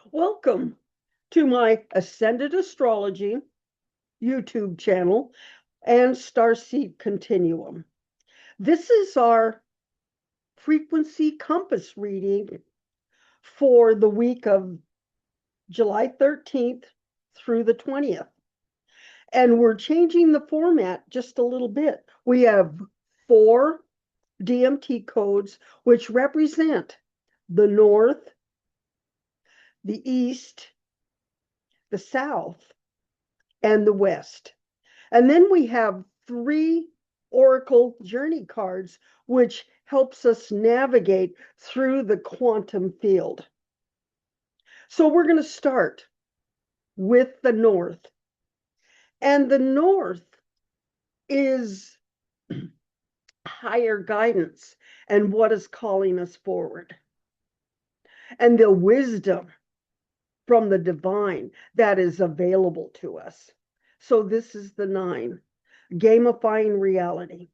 Welcome to my Ascended Astrology YouTube channel and Starseed Continuum. This is our frequency compass reading for the week of July 13th through the 20th. And we're changing the format just a little bit. We have 4 DMT codes, which represent the North, the East, the South, and the West. And then we have 3 Oracle journey cards, which helps us navigate through the quantum field. So we're going to start with the North. And the North is higher guidance and what is calling us forward. And the wisdom from the divine that is available to us. So this is the 9, gamifying reality.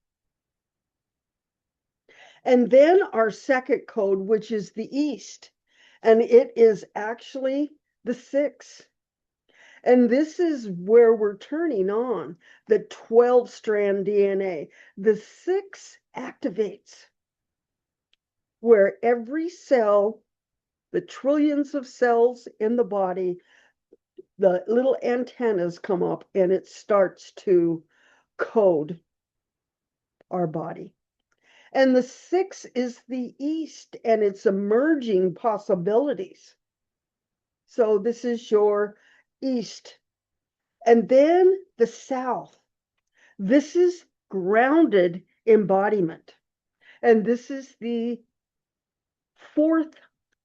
And then our second code, which is the East, and it is actually the 6. And this is where we're turning on the 12-strand DNA. The 6 activates where every cell, the trillions of cells in the body, the little antennas come up and it starts to code our body. And the 6 is the East and its emerging possibilities. So this is your East. And then the South. This is grounded embodiment. And this is the 4th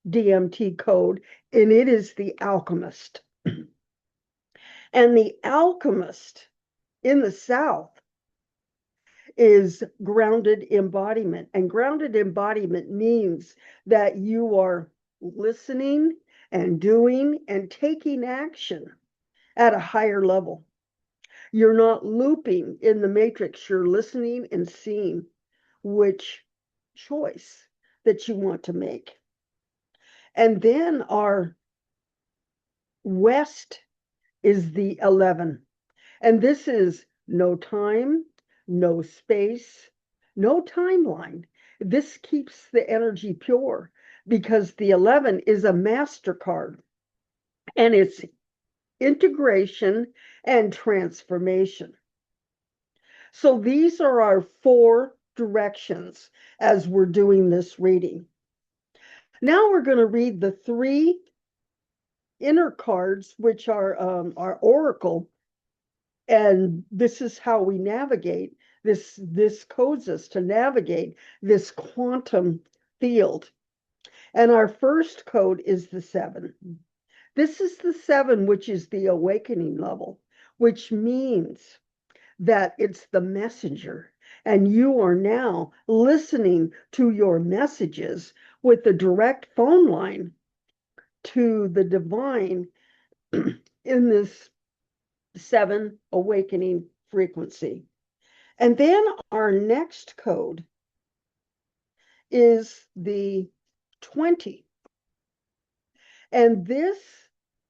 DMT code, and it is the alchemist. And the alchemist in the South is grounded embodiment. And grounded embodiment means that you are listening and doing and taking action at a higher level. You're not looping in the matrix, you're listening and seeing which choice that you want to make. And then our West is the 11. And this is no time, no space, no timeline. This keeps the energy pure because the 11 is a master card and it's integration and transformation. So these are our 4 directions as we're doing this reading. Now we're going to read the 3 inner cards, which are our oracle. And this is how we navigate. This codes us to navigate this quantum field. And our first code is the 7. This is the 7, which is the awakening level, which means that it's the messenger. And you are now listening to your messages with the direct phone line to the divine in this 7 awakening frequency. And then our next code is the 20. And this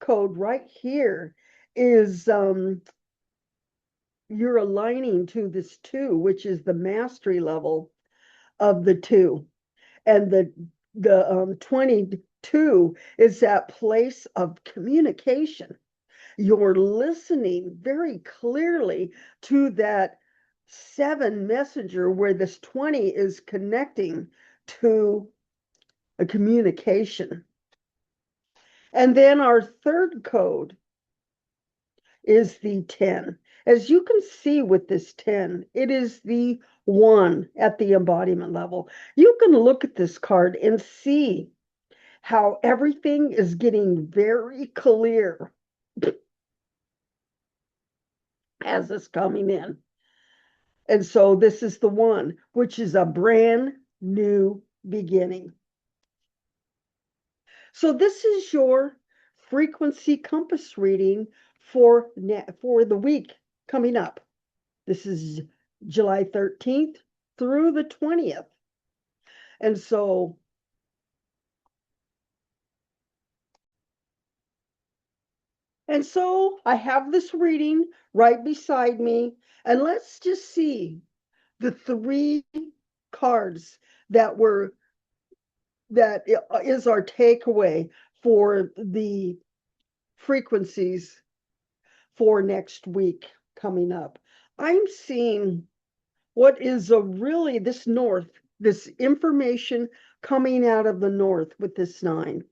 code right here is you're aligning to this 2, which is the mastery level of the 2. And the 22 is that place of communication. You're listening very clearly to that 7 messenger where this 20 is connecting to a communication. And then our third code is the 10. As you can see with this 10, it is the 1 at the embodiment level. You can look at this card and see how everything is getting very clear as it's coming in. And so this is the 1, which is a brand new beginning. So this is your frequency compass reading for the week coming up. This is July 13th through the 20th. And so And so I have this reading right beside me, and let's just see the three cards that is our takeaway for the frequencies for next week coming up. I'm seeing what is a really this information coming out of the north with this 9.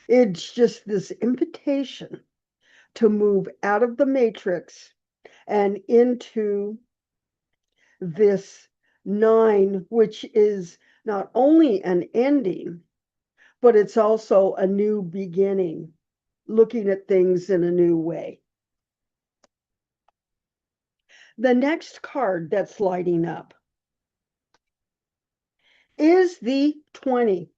It's just this invitation to move out of the matrix and into this 9, which is not only an ending, but it's also a new beginning, looking at things in a new way. The next card that's lighting up is the 20.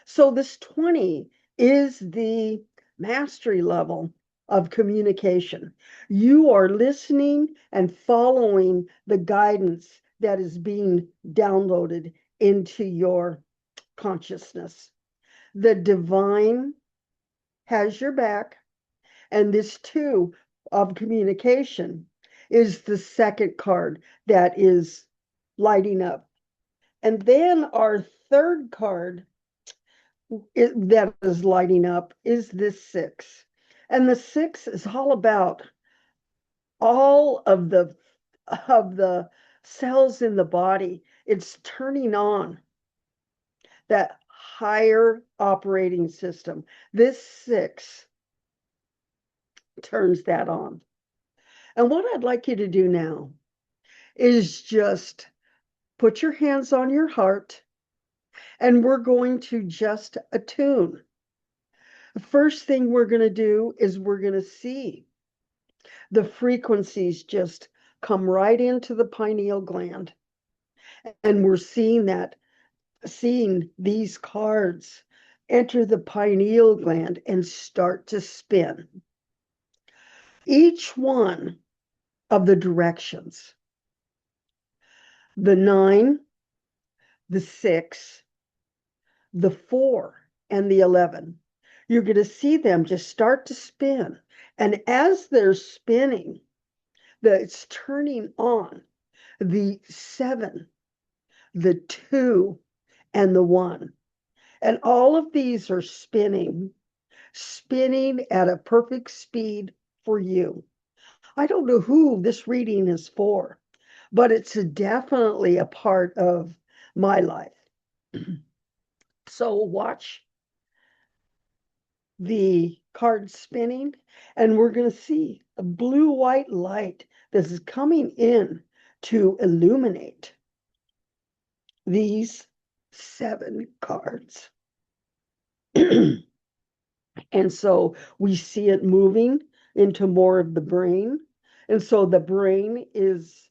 So this 20 is the mastery level of communication. You are listening and following the guidance that is being downloaded into your consciousness. The divine has your back, and this 2 of communication is the second card that is lighting up. And then our third card that is lighting up is this 6. And the 6 is all about all of the cells in the body. It's turning on that higher operating system. This 6 turns that on. And what I'd like you to do now is just put your hands on your heart, and we're going to just attune. The first thing we're going to do is we're going to see the frequencies just come right into the pineal gland. And we're seeing these cards enter the pineal gland and start to spin. Each one of the directions, the 9, the 6, the 4, and the 11. You're going to see them just start to spin. And as they're spinning, it's turning on the 7, the 2, and the 1. And all of these are spinning at a perfect speed for you. I don't know who this reading is for, but it's definitely a part of my life. So watch the cards spinning, and we're going to see a blue-white light that is coming in to illuminate these 7 cards. And so we see it moving into more of the brain. And so the brain is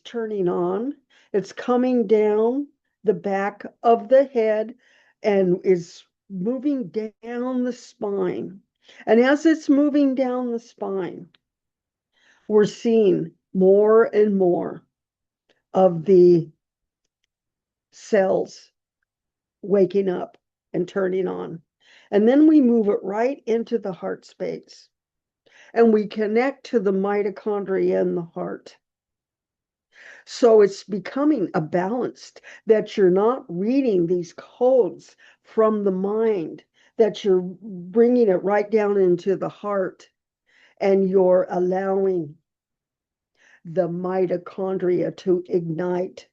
turning on. It's coming down the back of the head and is moving down the spine. And as it's moving down the spine, we're seeing more and more of the cells waking up and turning on. And then we move it right into the heart space. And we connect to the mitochondria in the heart. So it's becoming a balanced, that you're not reading these codes from the mind, that you're bringing it right down into the heart, and you're allowing the mitochondria to ignite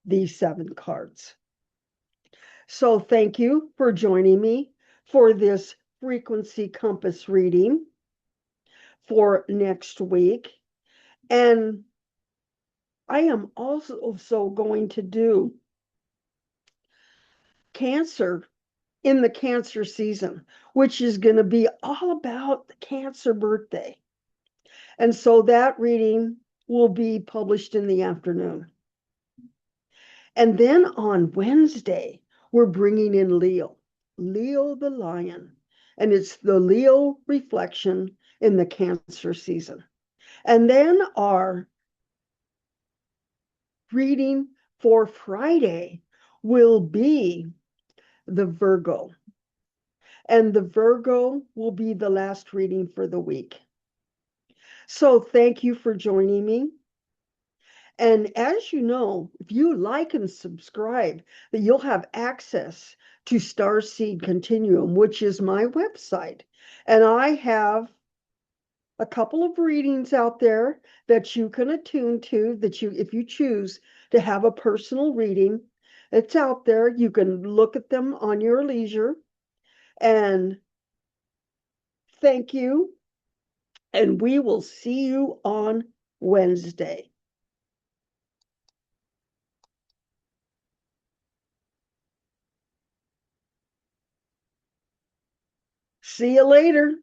these 7 cards. So thank you for joining me for this frequency compass reading for next week. And I am also going to do Cancer in the Cancer season, which is going to be all about the Cancer birthday. And so that reading will be published in the afternoon. And then on Wednesday, we're bringing in Leo the lion. And it's the Leo reflection in the Cancer season. And then our reading for Friday will be the Virgo. and the Virgo will be the last reading for the week. So thank you for joining me. And as you know, if you like and subscribe, that you'll have access to Starseed Continuum, which is my website. And I have a couple of readings out there that you can attune to, that you, if you choose to have a personal reading, it's out there. You can look at them on your leisure. And thank you. And we will see you on Wednesday. See you later.